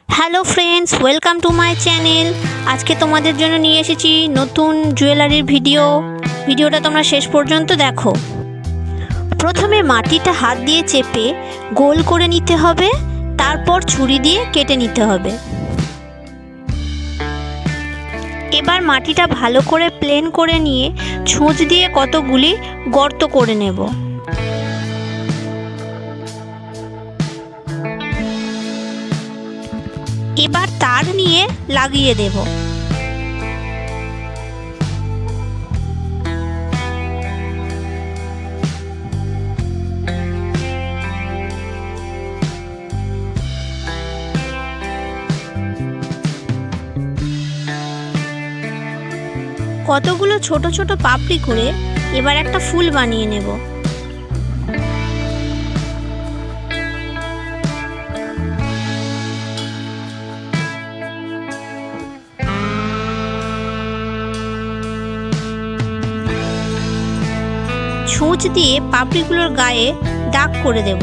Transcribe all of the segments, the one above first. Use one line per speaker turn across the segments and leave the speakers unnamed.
Hello friends, welcome to my channel. আজকে তোমাদের জন্য নিয়ে এসেছি নতুন জুয়েলারির ভিডিওটা তোমরা শেষ পর্যন্ত দেখো। প্রথমে মাটিটা হাত দিয়ে চেপে গোল করে নিতে হবে, তারপর ছুরি দিয়ে কেটে নিতে হবে। এবার মাটিটা ভালো করে প্লেন করে নিয়ে ছুঁচ দিয়ে কতগুলি গর্ত করে নেব। এবার তার নিয়ে লাগিয়ে দেব। কতগুলো ছোট ছোট পাপড়ি করে এবার একটা ফুল বানিয়ে নেব। ছুঁচ দিয়ে পাপড়িগুলোর গায়ে দাগ করে দেব।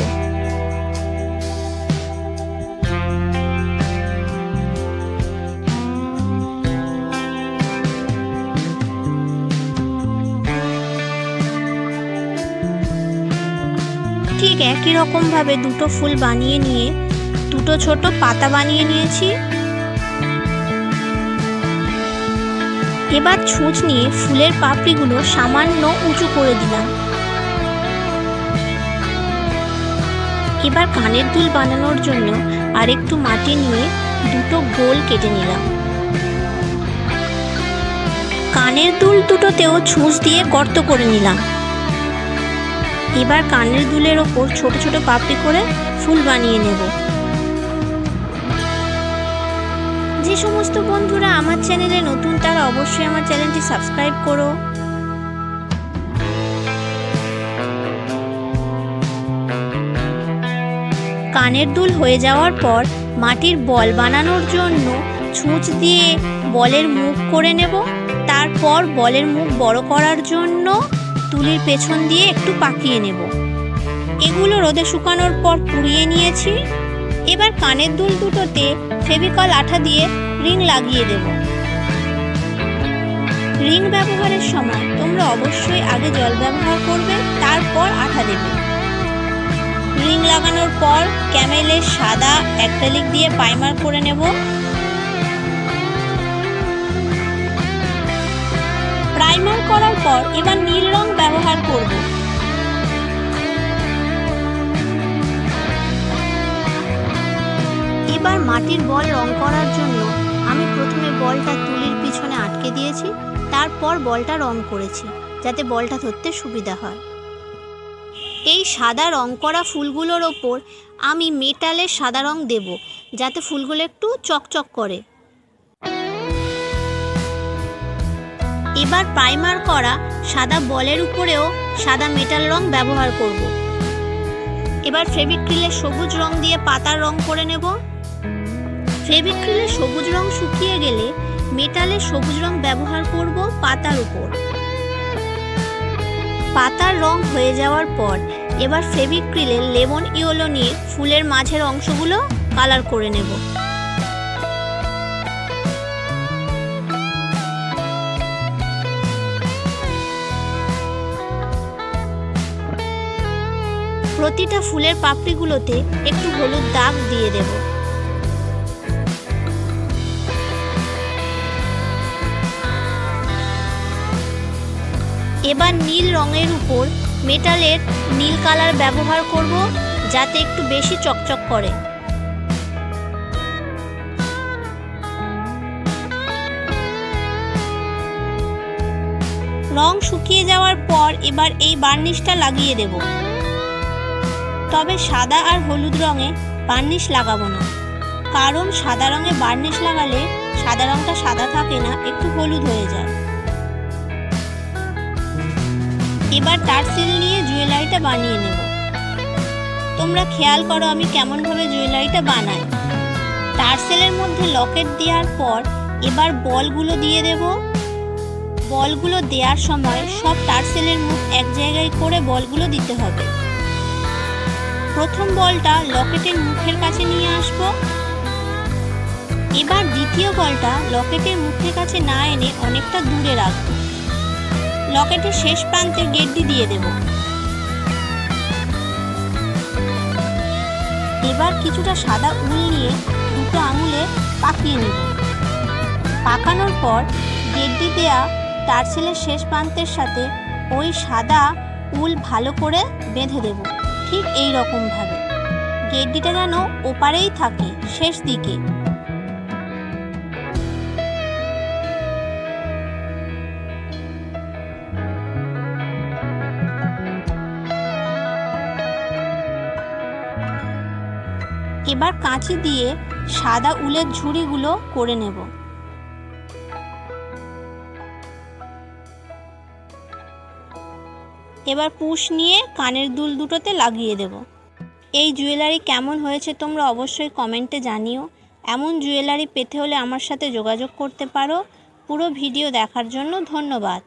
ঠিক একই রকমভাবে দুটো ফুল বানিয়ে নিয়ে দুটো ছোট পাতা বানিয়ে নিয়েছি। এবার ছুঁচ নিয়ে ফুলের পাপড়িগুলো সামান্য উঁচু করে দিলাম। এবার কানের দুল বানানোর জন্য আরেকটু মাটি নিয়ে দুটো গোল কেটে নিলাম। কানের দুল দুটোতেও ছুঁচ দিয়ে গর্ত করে নিলাম। এবার কানের দুলের ওপর ছোট ছোট পাপড়ি করে ফুল বানিয়ে নেব। যে সমস্ত বন্ধুরা আমার চ্যানেলে নতুন তারা অবশ্যই আমার চ্যানেলটি সাবস্ক্রাইব করো। কানের দুল হয়ে যাওয়ার পর মাটির বল বানানোর জন্য ছুঁচ দিয়ে বলের মুখ করে নেব। তারপর বলের মুখ বড় করার জন্য তুলির পেছন দিয়ে একটু পাকিয়ে নেব। এগুলো রোদে শুকানোর পর পুড়িয়ে নিয়েছি। এবার কানের দুল দুটোতে ফেভিকল আঠা দিয়ে রিং লাগিয়ে দেব। রিং ব্যবহারের সময় তোমরা অবশ্যই আগে জল ব্যবহার করবে, তারপর আঠা দেবে। রিং লাগানোর পর ক্যামেলের সাদা অ্যাক্রিলিক দিয়ে প্রাইমার করে নেব। প্রাইমার করার পর এবার নীল রং ব্যবহার করব। এবার মাটির বল রং করার জন্য আমি প্রথমে বলটা তুলির পিছনে আটকে দিয়েছি, তারপর বলটা রং করেছি যাতে বলটা ধরতে সুবিধা হয়। এই সাদা রং করা ফুলগুলোর ওপর আমি মেটালের সাদা রং দেব যাতে ফুলগুলো একটু চকচক করে। এবার প্রাইমার করা সাদা বলের উপরেও সাদা মেটাল রং ব্যবহার করব। এবার ফেভিক্রিলের সবুজ রং দিয়ে পাতার রং করে নেব। ফেভিক্রিলের সবুজ রং শুকিয়ে গেলে মেটালের সবুজ রং ব্যবহার করব পাতার উপর। পাতার রং হয়ে যাওয়ার পর এবার ফেভিক্রিলের লেমন ইয়েলো নিয়ে ফুলের মাঝের অংশগুলো কালার করে নেব। প্রতিটা ফুলের পাপড়িগুলোতে একটু হলুদ দাগ দিয়ে দেব। এবার নীল রঙের উপর মেটালের নীল কালার ব্যবহার করব যাতে একটু বেশি চকচক করে। রং শুকিয়ে যাওয়ার পর এবার এই বার্নিশটা লাগিয়ে দেব। তবে সাদা আর হলুদ রঙে বার্নিশ লাগাবো না, কারণ সাদা রঙে বার্নিশ লাগালে সাদা রঙটা সাদা থাকে না, একটু হলুদ হয়ে যায়। এবার টার্সেল নিয়ে জুয়েলারিটা বানিয়ে নেব। তোমরা খেয়াল করো আমি কেমনভাবে জুয়েলারিটা বানাই। টার্সেলের মধ্যে লকেট দেওয়ার পর এবার বলগুলো দিয়ে দেব। বলগুলো দেওয়ার সময় সব টার্সেলের মুখ এক জায়গায় করে বলগুলো দিতে হবে। প্রথম বলটা লকেটের মুখের কাছে নিয়ে আসব। এবার দ্বিতীয় বলটা লকেটের মুখের কাছে না এনে অনেকটা দূরে রাখবো। লকেটের শেষ প্রান্তে গেড্ডি দিয়ে দেব। এবার কিছুটা সাদা উল নিয়ে দুটো আঙুলে পাকিয়ে নেব। পাকানোর পর গেড্ডি দেয়া টার্সেলের শেষ প্রান্তের সাথে ওই সাদা উল ভালো করে বেঁধে দেব। ঠিক এই রকমভাবে গেড্ডিটা যেন ওপারেই থাকে, শেষ দিকে। এবার কাঁচি দিয়ে সাদা উলের ঝুড়িগুলো করে নেব। এবার পুশ নিয়ে কানের দুল দুটোতে লাগিয়ে দেব। এই জুয়েলারি কেমন হয়েছে তোমরা অবশ্যই কমেন্টে জানিও। এমন জুয়েলারি পেতে হলে আমার সাথে যোগাযোগ করতে পারো। পুরো ভিডিও দেখার জন্য ধন্যবাদ।